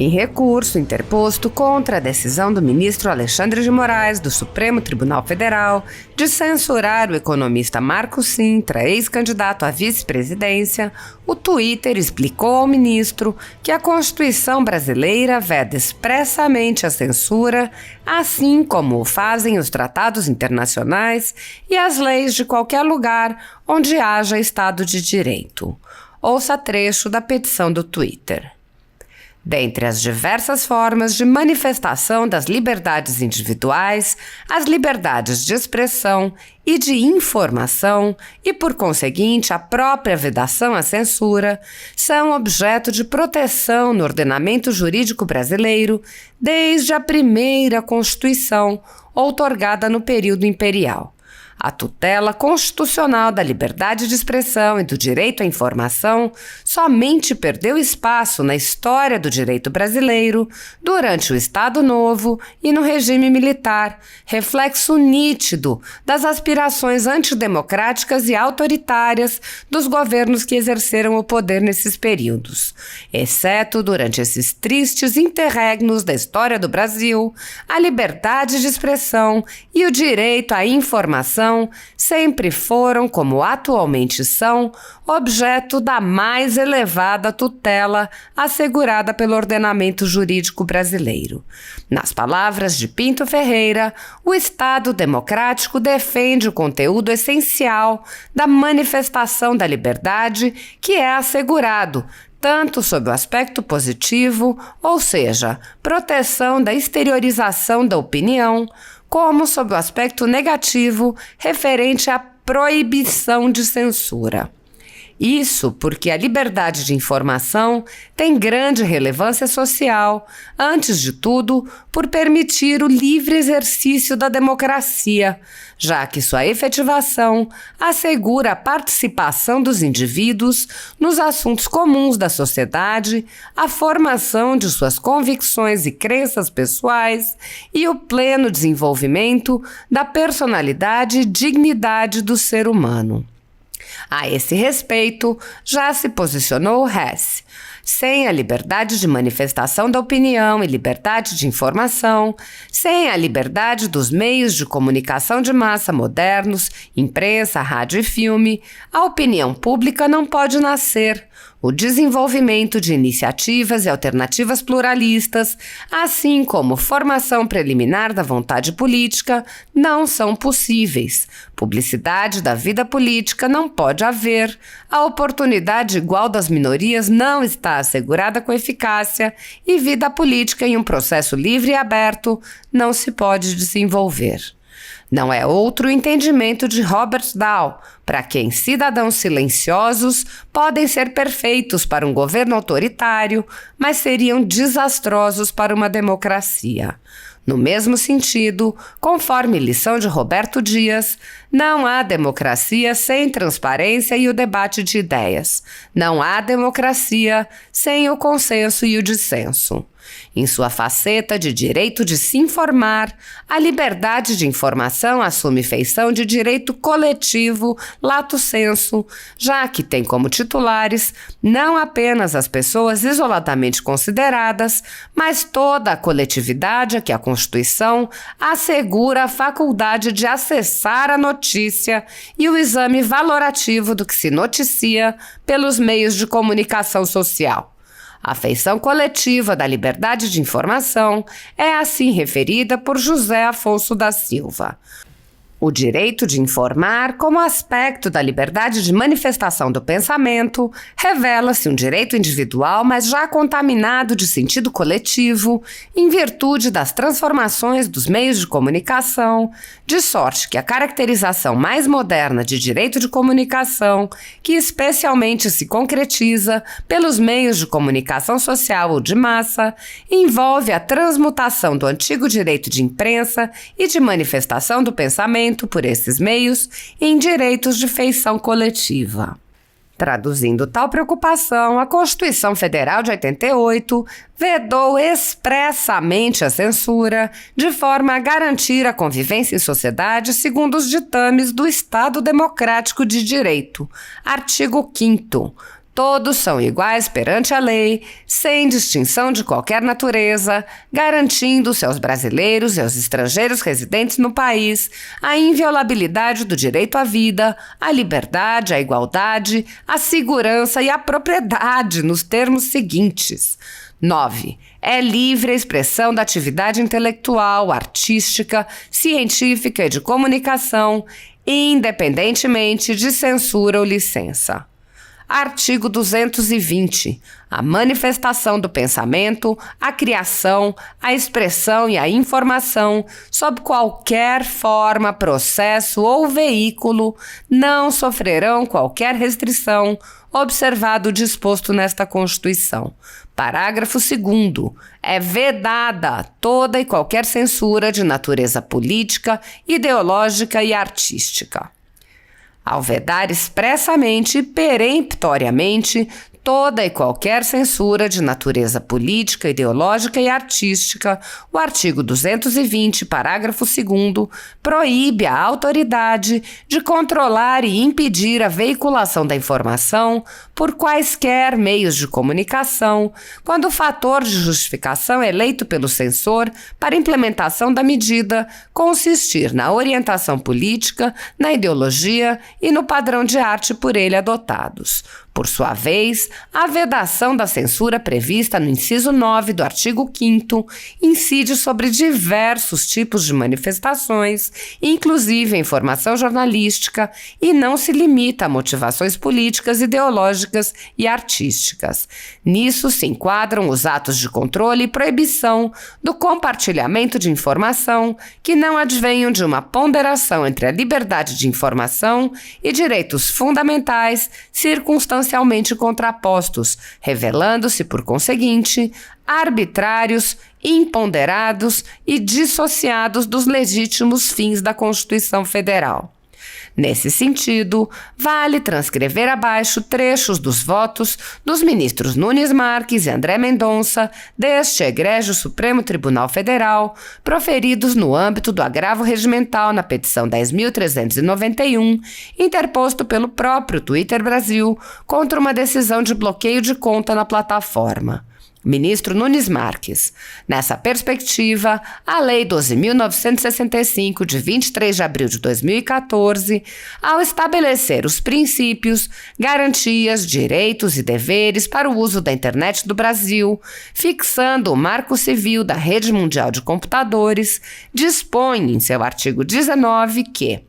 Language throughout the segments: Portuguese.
Em recurso interposto contra a decisão do ministro Alexandre de Moraes do Supremo Tribunal Federal de censurar o economista Marco Sintra, ex-candidato à vice-presidência, o Twitter explicou ao ministro que a Constituição brasileira veda expressamente a censura, assim como o fazem os tratados internacionais e as leis de qualquer lugar onde haja Estado de Direito. Ouça trecho da petição do Twitter. Dentre as diversas formas de manifestação das liberdades individuais, as liberdades de expressão e de informação, e por conseguinte a própria vedação à censura, são objeto de proteção no ordenamento jurídico brasileiro desde a primeira Constituição, outorgada no período imperial. A tutela constitucional da liberdade de expressão e do direito à informação somente perdeu espaço na história do direito brasileiro durante o Estado Novo e no regime militar, reflexo nítido das aspirações antidemocráticas e autoritárias dos governos que exerceram o poder nesses períodos. Exceto durante esses tristes interregnos da história do Brasil, a liberdade de expressão e o direito à informação sempre foram, como atualmente são, objeto da mais elevada tutela assegurada pelo ordenamento jurídico brasileiro. Nas palavras de Pinto Ferreira, o Estado democrático defende o conteúdo essencial da manifestação da liberdade que é assegurado, tanto sob o aspecto positivo, ou seja, proteção da exteriorização da opinião, como sob o aspecto negativo, referente à proibição de censura. Isso porque a liberdade de informação tem grande relevância social, antes de tudo, por permitir o livre exercício da democracia, já que sua efetivação assegura a participação dos indivíduos nos assuntos comuns da sociedade, a formação de suas convicções e crenças pessoais e o pleno desenvolvimento da personalidade e dignidade do ser humano. A esse respeito, já se posicionou Hess. Sem a liberdade de manifestação da opinião e liberdade de informação, sem a liberdade dos meios de comunicação de massa modernos, imprensa, rádio e filme, a opinião pública não pode nascer. O desenvolvimento de iniciativas e alternativas pluralistas, assim como formação preliminar da vontade política, não são possíveis. Publicidade da vida política não pode haver. A oportunidade igual das minorias não está assegurada com eficácia e vida política em um processo livre e aberto não se pode desenvolver. Não é outro o entendimento de Robert Dahl, para quem cidadãos silenciosos podem ser perfeitos para um governo autoritário, mas seriam desastrosos para uma democracia. No mesmo sentido, conforme lição de Roberto Dias, não há democracia sem transparência e o debate de ideias. Não há democracia sem o consenso e o dissenso. Em sua faceta de direito de se informar, a liberdade de informação assume feição de direito coletivo lato sensu, já que tem como titulares não apenas as pessoas isoladamente consideradas, mas toda a coletividade a que a Constituição assegura a faculdade de acessar a notícia e o exame valorativo do que se noticia pelos meios de comunicação social. A feição coletiva da liberdade de informação é assim referida por José Afonso da Silva. O direito de informar, como aspecto da liberdade de manifestação do pensamento, revela-se um direito individual, mas já contaminado de sentido coletivo, em virtude das transformações dos meios de comunicação, de sorte que a caracterização mais moderna de direito de comunicação, que especialmente se concretiza pelos meios de comunicação social ou de massa, envolve a transmutação do antigo direito de imprensa e de manifestação do pensamento por esses meios em direitos de feição coletiva. Traduzindo tal preocupação, a Constituição Federal de 88 vedou expressamente a censura, de forma a garantir a convivência em sociedade segundo os ditames do Estado Democrático de Direito. Artigo 5º. Todos são iguais perante a lei, sem distinção de qualquer natureza, garantindo-se aos brasileiros e aos estrangeiros residentes no país a inviolabilidade do direito à vida, à liberdade, à igualdade, à segurança e à propriedade nos termos seguintes. 9. É livre a expressão da atividade intelectual, artística, científica e de comunicação, independentemente de censura ou licença. Artigo 220. A manifestação do pensamento, a criação, a expressão e a informação, sob qualquer forma, processo ou veículo, não sofrerão qualquer restrição, observado o disposto nesta Constituição. Parágrafo 2º. É vedada toda e qualquer censura de natureza política, ideológica e artística. Ao vedar expressamente e peremptoriamente toda e qualquer censura de natureza política, ideológica e artística, o artigo 220, parágrafo 2º, proíbe a autoridade de controlar e impedir a veiculação da informação por quaisquer meios de comunicação, quando o fator de justificação eleito pelo censor para implementação da medida consistir na orientação política, na ideologia e no padrão de arte por ele adotados. Por sua vez, a vedação da censura prevista no inciso 9 do artigo 5º incide sobre diversos tipos de manifestações, inclusive a informação jornalística, e não se limita a motivações políticas, ideológicas e artísticas. Nisso se enquadram os atos de controle e proibição do compartilhamento de informação que não advenham de uma ponderação entre a liberdade de informação e direitos fundamentais circunstancialmente contrapostos, revelando-se, por conseguinte, arbitrários, imponderados e dissociados dos legítimos fins da Constituição Federal. Nesse sentido, vale transcrever abaixo trechos dos votos dos ministros Nunes Marques e André Mendonça deste egrégio Supremo Tribunal Federal, proferidos no âmbito do agravo regimental na petição 10.391, interposto pelo próprio Twitter Brasil contra uma decisão de bloqueio de conta na plataforma. Ministro Nunes Marques. Nessa perspectiva, a Lei 12.965, de 23 de abril de 2014, ao estabelecer os princípios, garantias, direitos e deveres para o uso da internet do Brasil, fixando o Marco Civil da Rede Mundial de Computadores, dispõe em seu artigo 19 que,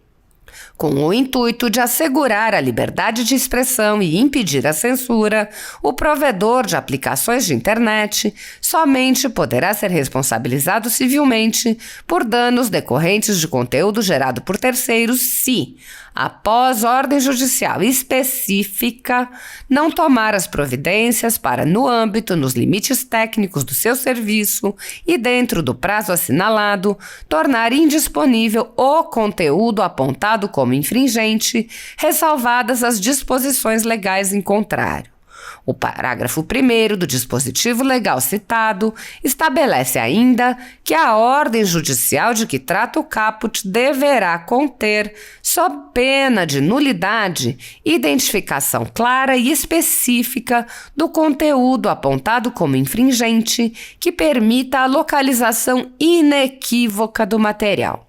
com o intuito de assegurar a liberdade de expressão e impedir a censura, o provedor de aplicações de internet somente poderá ser responsabilizado civilmente por danos decorrentes de conteúdo gerado por terceiros se, após ordem judicial específica, não tomar as providências para, no âmbito, nos limites técnicos do seu serviço e dentro do prazo assinalado, tornar indisponível o conteúdo apontado como infringente, ressalvadas as disposições legais em contrário. O parágrafo 1º do dispositivo legal citado estabelece ainda que a ordem judicial de que trata o caput deverá conter, sob pena de nulidade, identificação clara e específica do conteúdo apontado como infringente que permita a localização inequívoca do material.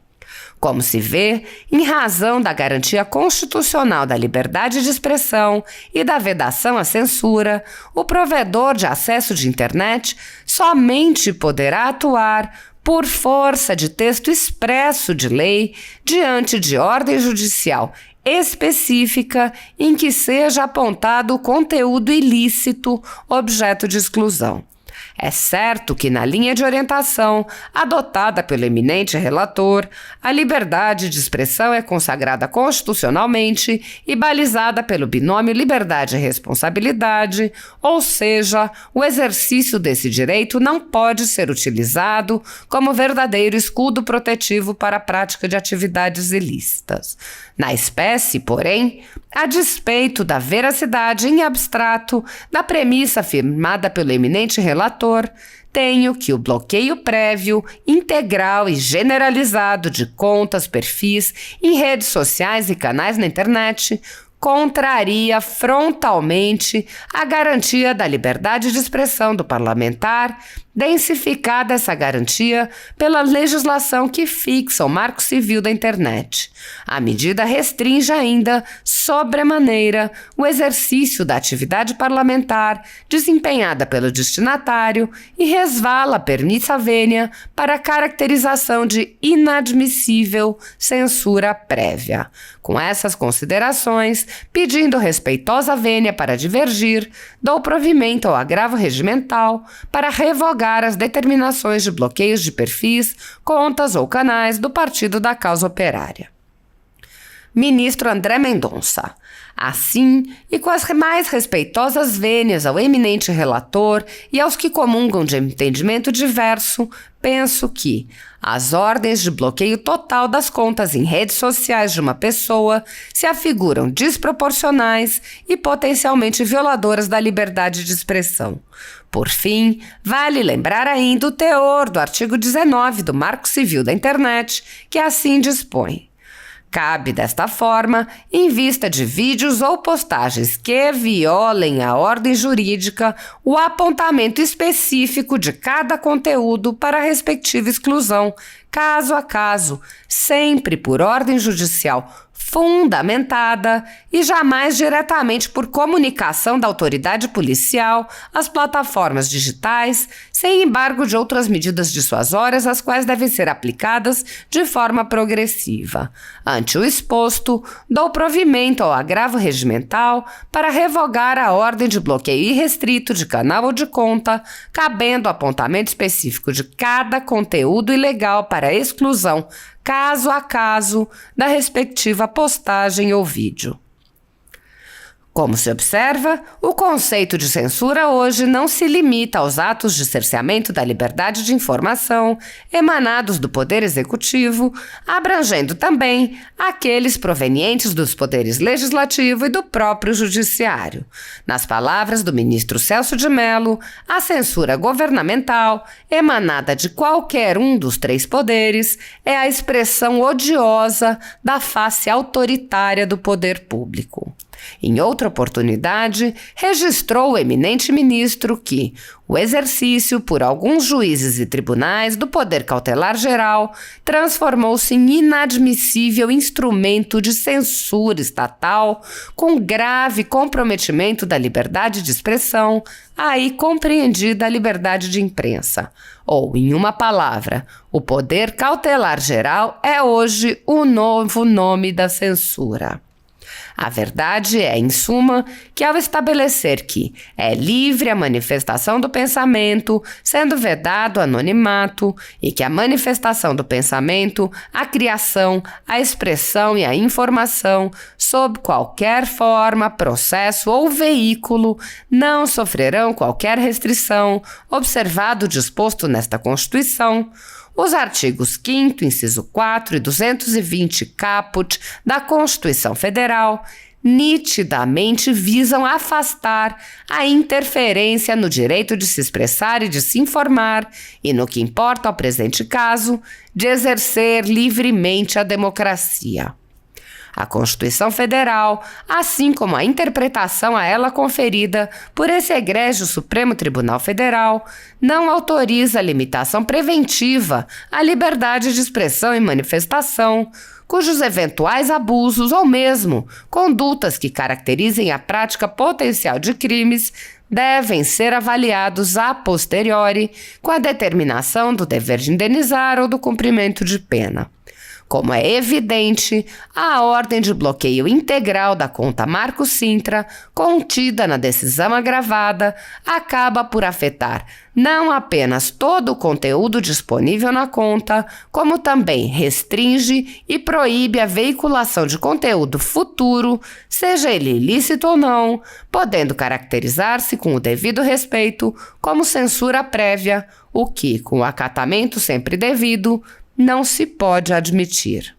Como se vê, em razão da garantia constitucional da liberdade de expressão e da vedação à censura, o provedor de acesso de internet somente poderá atuar por força de texto expresso de lei diante de ordem judicial específica em que seja apontado o conteúdo ilícito objeto de exclusão. É certo que, na linha de orientação adotada pelo eminente relator, a liberdade de expressão é consagrada constitucionalmente e balizada pelo binômio liberdade e responsabilidade, ou seja, o exercício desse direito não pode ser utilizado como verdadeiro escudo protetivo para a prática de atividades ilícitas. Na espécie, porém, a despeito da veracidade em abstrato da premissa afirmada pelo eminente relator, tenho que o bloqueio prévio, integral e generalizado de contas, perfis em redes sociais e canais na internet contraria frontalmente a garantia da liberdade de expressão do parlamentar, densificada essa garantia pela legislação que fixa o Marco Civil da Internet. A medida restringe ainda, sobremaneira, o exercício da atividade parlamentar desempenhada pelo destinatário e resvala per missa venia para a caracterização de inadmissível censura prévia. Com essas considerações, pedindo respeitosa vênia para divergir, dou provimento ao agravo regimental para revogar as determinações de bloqueios de perfis, contas ou canais do Partido da Causa Operária. Ministro André Mendonça. Assim, e com as mais respeitosas vênias ao eminente relator e aos que comungam de entendimento diverso, penso que as ordens de bloqueio total das contas em redes sociais de uma pessoa se afiguram desproporcionais e potencialmente violadoras da liberdade de expressão. Por fim, vale lembrar ainda o teor do artigo 19 do Marco Civil da Internet, que assim dispõe. Cabe, desta forma, em vista de vídeos ou postagens que violem a ordem jurídica, o apontamento específico de cada conteúdo para a respectiva exclusão, caso a caso, sempre por ordem judicial fundamentada e jamais diretamente por comunicação da autoridade policial às plataformas digitais, sem embargo de outras medidas dissuasórias, as quais devem ser aplicadas de forma progressiva. Ante o exposto, dou provimento ao agravo regimental para revogar a ordem de bloqueio irrestrito de canal ou de conta, cabendo apontamento específico de cada conteúdo ilegal para exclusão, caso a caso, da respectiva postagem ou vídeo. Como se observa, o conceito de censura hoje não se limita aos atos de cerceamento da liberdade de informação emanados do Poder Executivo, abrangendo também aqueles provenientes dos poderes legislativo e do próprio Judiciário. Nas palavras do ministro Celso de Mello, a censura governamental, emanada de qualquer um dos três poderes, é a expressão odiosa da face autoritária do poder público. Em outra oportunidade, registrou o eminente ministro que o exercício por alguns juízes e tribunais do poder cautelar geral transformou-se em inadmissível instrumento de censura estatal, com grave comprometimento da liberdade de expressão, aí compreendida a liberdade de imprensa. Ou, em uma palavra, o poder cautelar geral é hoje o novo nome da censura. A verdade é, em suma, que ao estabelecer que é livre a manifestação do pensamento, sendo vedado o anonimato, e que a manifestação do pensamento, a criação, a expressão e a informação, sob qualquer forma, processo ou veículo, não sofrerão qualquer restrição, observado o disposto nesta Constituição, os artigos 5º, inciso 4 e 220 caput da Constituição Federal nitidamente visam afastar a interferência no direito de se expressar e de se informar e, no que importa ao presente caso, de exercer livremente a democracia. A Constituição Federal, assim como a interpretação a ela conferida por esse egrégio Supremo Tribunal Federal, não autoriza a limitação preventiva à liberdade de expressão e manifestação, cujos eventuais abusos ou mesmo condutas que caracterizem a prática potencial de crimes devem ser avaliados a posteriori com a determinação do dever de indenizar ou do cumprimento de pena. Como é evidente, a ordem de bloqueio integral da conta Marco Sintra, contida na decisão agravada, acaba por afetar não apenas todo o conteúdo disponível na conta, como também restringe e proíbe a veiculação de conteúdo futuro, seja ele ilícito ou não, podendo caracterizar-se com o devido respeito como censura prévia, o que, com o acatamento sempre devido, não se pode admitir.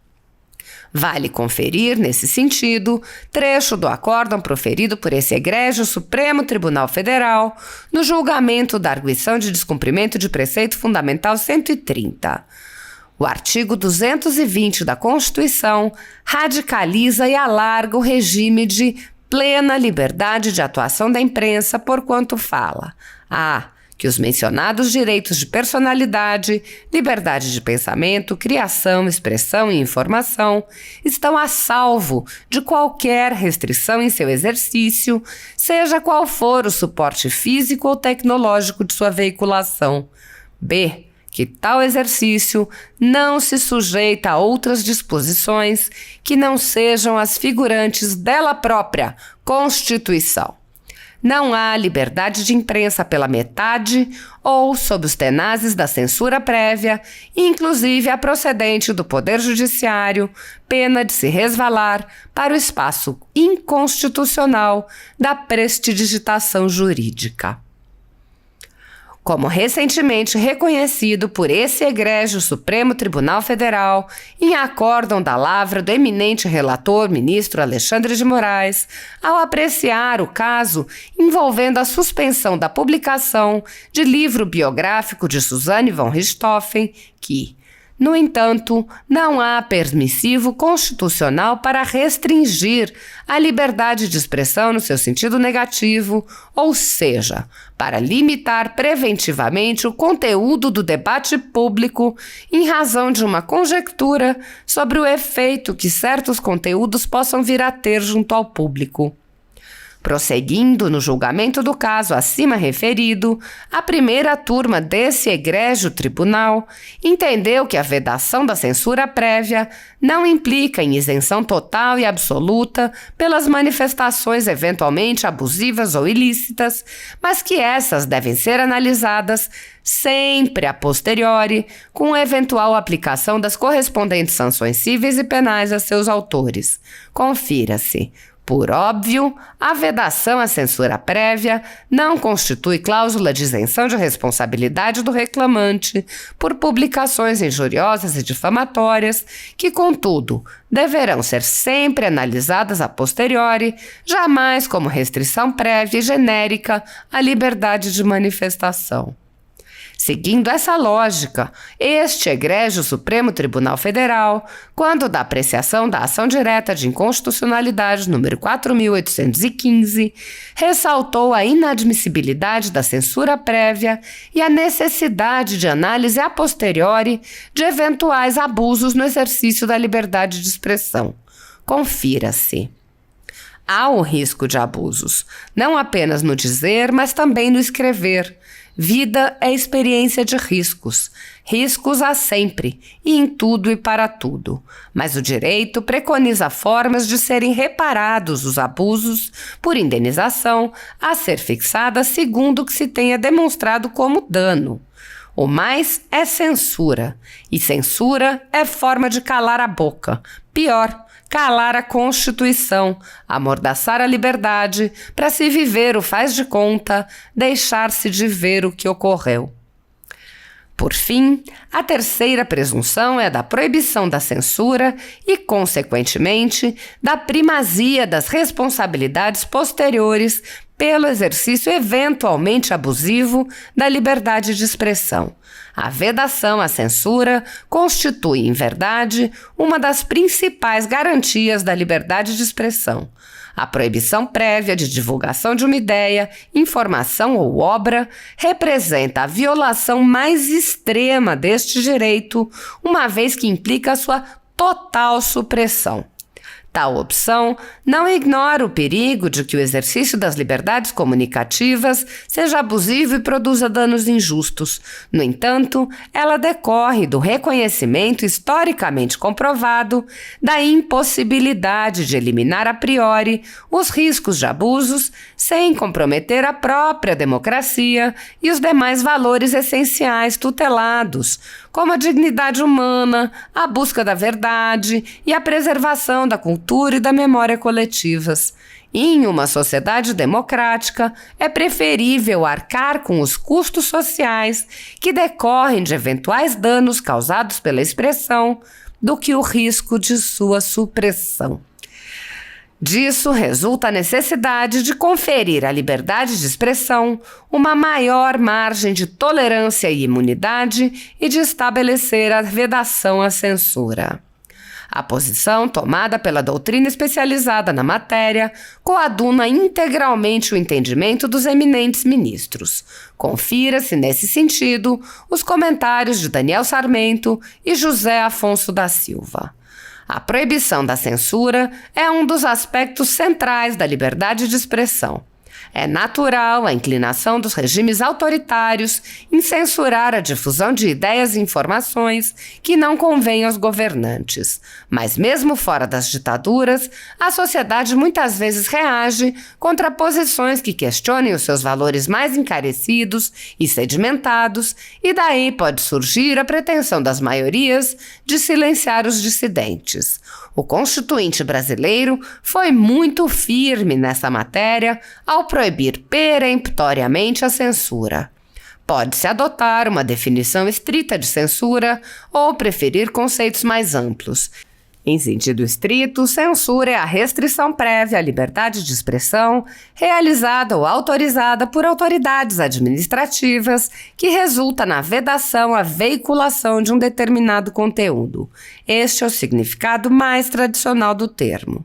Vale conferir, nesse sentido, trecho do acórdão proferido por esse egrégio Supremo Tribunal Federal no julgamento da arguição de descumprimento de preceito fundamental 130. O artigo 220 da Constituição radicaliza e alarga o regime de plena liberdade de atuação da imprensa, porquanto fala que os mencionados direitos de personalidade, liberdade de pensamento, criação, expressão e informação estão a salvo de qualquer restrição em seu exercício, seja qual for o suporte físico ou tecnológico de sua veiculação. B. Que tal exercício não se sujeita a outras disposições que não sejam as figurantes dela própria Constituição. Não há liberdade de imprensa pela metade ou sob os tenazes da censura prévia, inclusive a procedente do Poder Judiciário, pena de se resvalar para o espaço inconstitucional da prestidigitação jurídica. Como recentemente reconhecido por esse egrégio Supremo Tribunal Federal, em acórdão da lavra do eminente relator ministro Alexandre de Moraes, ao apreciar o caso envolvendo a suspensão da publicação de livro biográfico de Suzanne von Richthofen, que, no entanto, não há permissivo constitucional para restringir a liberdade de expressão no seu sentido negativo, ou seja, para limitar preventivamente o conteúdo do debate público em razão de uma conjectura sobre o efeito que certos conteúdos possam vir a ter junto ao público. Prosseguindo no julgamento do caso acima referido, a primeira turma desse egrégio tribunal entendeu que a vedação da censura prévia não implica em isenção total e absoluta pelas manifestações eventualmente abusivas ou ilícitas, mas que essas devem ser analisadas sempre a posteriori, com eventual aplicação das correspondentes sanções cíveis e penais a seus autores. Confira-se. Por óbvio, a vedação à censura prévia não constitui cláusula de isenção de responsabilidade do reclamante por publicações injuriosas e difamatórias que, contudo, deverão ser sempre analisadas a posteriori, jamais como restrição prévia e genérica à liberdade de manifestação. Seguindo essa lógica, este egrégio Supremo Tribunal Federal, quando da apreciação da ação direta de inconstitucionalidade número 4.815, ressaltou a inadmissibilidade da censura prévia e a necessidade de análise a posteriori de eventuais abusos no exercício da liberdade de expressão. Confira-se. Há o risco de abusos, não apenas no dizer, mas também no escrever. Vida é experiência de riscos. Riscos há sempre, e em tudo e para tudo. Mas o direito preconiza formas de serem reparados os abusos por indenização a ser fixada segundo o que se tenha demonstrado como dano. O mais é censura, e censura é forma de calar a boca. Pior, calar a Constituição, amordaçar a liberdade, para se viver o faz de conta, deixar-se de ver o que ocorreu. Por fim, a terceira presunção é a da proibição da censura e, consequentemente, da primazia das responsabilidades posteriores pelo exercício eventualmente abusivo da liberdade de expressão. A vedação à censura constitui, em verdade, uma das principais garantias da liberdade de expressão. A proibição prévia de divulgação de uma ideia, informação ou obra representa a violação mais extrema deste direito, uma vez que implica a sua total supressão. Tal opção não ignora o perigo de que o exercício das liberdades comunicativas seja abusivo e produza danos injustos. No entanto, ela decorre do reconhecimento historicamente comprovado da impossibilidade de eliminar a priori os riscos de abusos sem comprometer a própria democracia e os demais valores essenciais tutelados, como a dignidade humana, a busca da verdade e a preservação da cultura e da memória coletivas. Em uma sociedade democrática, é preferível arcar com os custos sociais que decorrem de eventuais danos causados pela expressão do que o risco de sua supressão. Disso resulta a necessidade de conferir à liberdade de expressão uma maior margem de tolerância e imunidade e de estabelecer a vedação à censura. A posição tomada pela doutrina especializada na matéria coaduna integralmente o entendimento dos eminentes ministros. Confira-se, nesse sentido, os comentários de Daniel Sarmento e José Afonso da Silva. A proibição da censura é um dos aspectos centrais da liberdade de expressão. É natural a inclinação dos regimes autoritários em censurar a difusão de ideias e informações que não convêm aos governantes. Mas mesmo fora das ditaduras, a sociedade muitas vezes reage contra posições que questionem os seus valores mais encarecidos e sedimentados, e daí pode surgir a pretensão das maiorias de silenciar os dissidentes. O Constituinte brasileiro foi muito firme nessa matéria ao proibir peremptoriamente a censura. Pode-se adotar uma definição estrita de censura ou preferir conceitos mais amplos. Em sentido estrito, censura é a restrição prévia à liberdade de expressão realizada ou autorizada por autoridades administrativas que resulta na vedação à veiculação de um determinado conteúdo. Este é o significado mais tradicional do termo.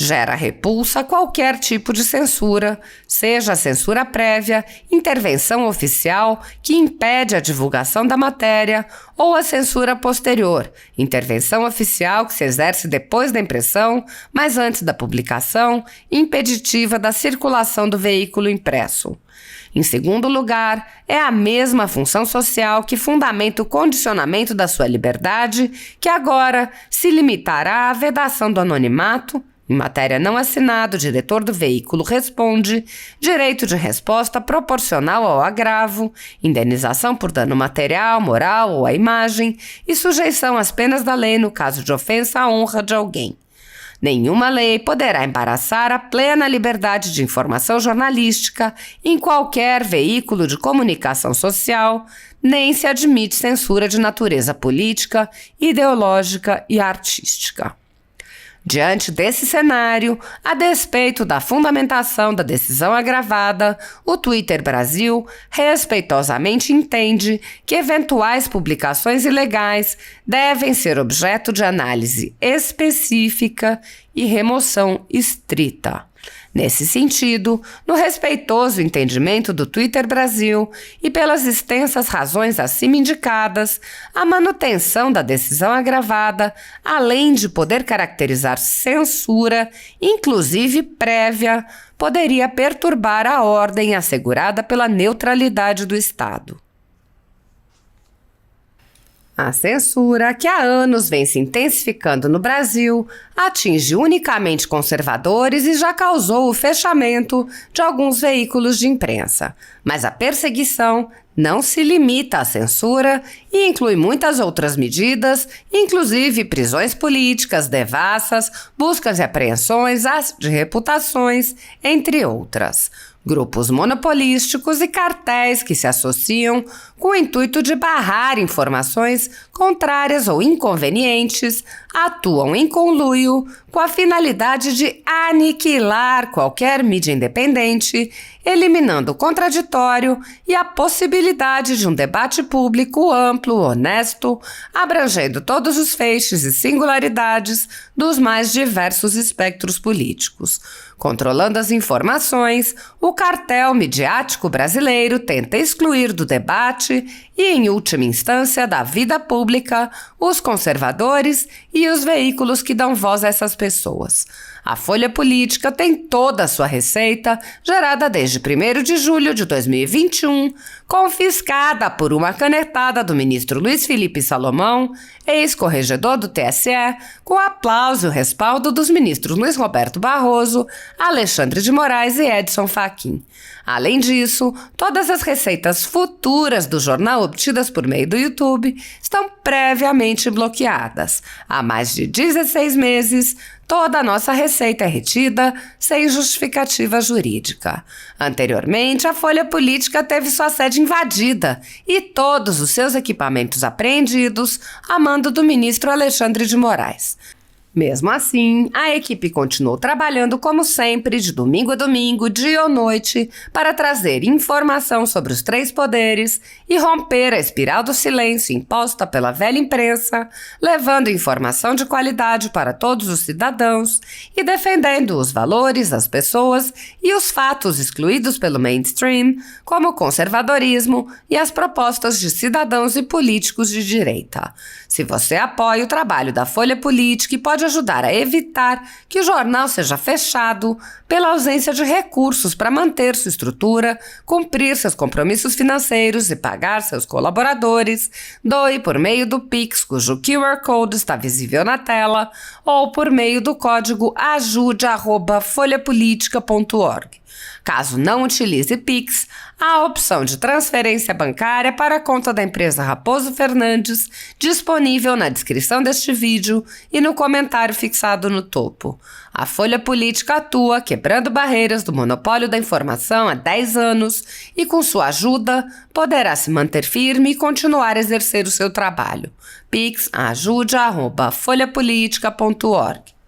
Gera repulsa qualquer tipo de censura, seja a censura prévia, intervenção oficial que impede a divulgação da matéria, ou a censura posterior, intervenção oficial que se exerce depois da impressão, mas antes da publicação, impeditiva da circulação do veículo impresso. Em segundo lugar, é a mesma função social que fundamenta o condicionamento da sua liberdade, que agora se limitará à vedação do anonimato. Em matéria não assinada, o diretor do veículo responde, direito de resposta proporcional ao agravo, indenização por dano material, moral ou à imagem e sujeição às penas da lei no caso de ofensa à honra de alguém. Nenhuma lei poderá embaraçar a plena liberdade de informação jornalística em qualquer veículo de comunicação social, nem se admite censura de natureza política, ideológica e artística. Diante desse cenário, a despeito da fundamentação da decisão agravada, o Twitter Brasil respeitosamente entende que eventuais publicações ilegais devem ser objeto de análise específica e remoção estrita. Nesse sentido, no respeitoso entendimento do Twitter Brasil e pelas extensas razões acima indicadas, a manutenção da decisão agravada, além de poder caracterizar censura, inclusive prévia, poderia perturbar a ordem assegurada pela neutralidade do Estado. A censura, que há anos vem se intensificando no Brasil, atinge unicamente conservadores e já causou o fechamento de alguns veículos de imprensa. Mas a perseguição não se limita à censura e inclui muitas outras medidas, inclusive prisões políticas, devassas, buscas e apreensões de reputações, entre outras. Grupos monopolísticos e cartéis que se associam com o intuito de barrar informações contrárias ou inconvenientes, atuam em conluio com a finalidade de aniquilar qualquer mídia independente, eliminando o contraditório e a possibilidade de um debate público amplo, honesto, abrangendo todos os feixes e singularidades dos mais diversos espectros políticos. Controlando as informações, o cartel midiático brasileiro tenta excluir do debate e, em última instância, da vida pública, os conservadores e os veículos que dão voz a essas pessoas. A Folha Política tem toda a sua receita, gerada desde 1º de julho de 2021, confiscada por uma canetada do ministro Luiz Felipe Salomão, ex-corregedor do TSE, com aplauso e o respaldo dos ministros Luiz Roberto Barroso, Alexandre de Moraes e Edson Fachin. Além disso, todas as receitas futuras do jornal obtidas por meio do YouTube estão previamente bloqueadas. Há mais de 16 meses, toda a nossa receita é retida sem justificativa jurídica. Anteriormente, a Folha Política teve sua sede invadida e todos os seus equipamentos apreendidos a mando do ministro Alexandre de Moraes. Mesmo assim, a equipe continuou trabalhando como sempre, de domingo a domingo, dia ou noite, para trazer informação sobre os três poderes e romper a espiral do silêncio imposta pela velha imprensa, levando informação de qualidade para todos os cidadãos e defendendo os valores, as pessoas e os fatos excluídos pelo mainstream, como o conservadorismo e as propostas de cidadãos e políticos de direita. Se você apoia o trabalho da Folha Política e pode ajudar a evitar que o jornal seja fechado pela ausência de recursos para manter sua estrutura, cumprir seus compromissos financeiros e pagar seus colaboradores, doe por meio do Pix, cujo QR Code está visível na tela, ou por meio do código ajude@folhapolitica.org. Caso não utilize Pix, há a opção de transferência bancária para a conta da empresa Raposo Fernandes, disponível na descrição deste vídeo e no comentário fixado no topo. A Folha Política atua quebrando barreiras do monopólio da informação há 10 anos e, com sua ajuda, poderá se manter firme e continuar a exercer o seu trabalho. Pix ajude@folhapolitica.org.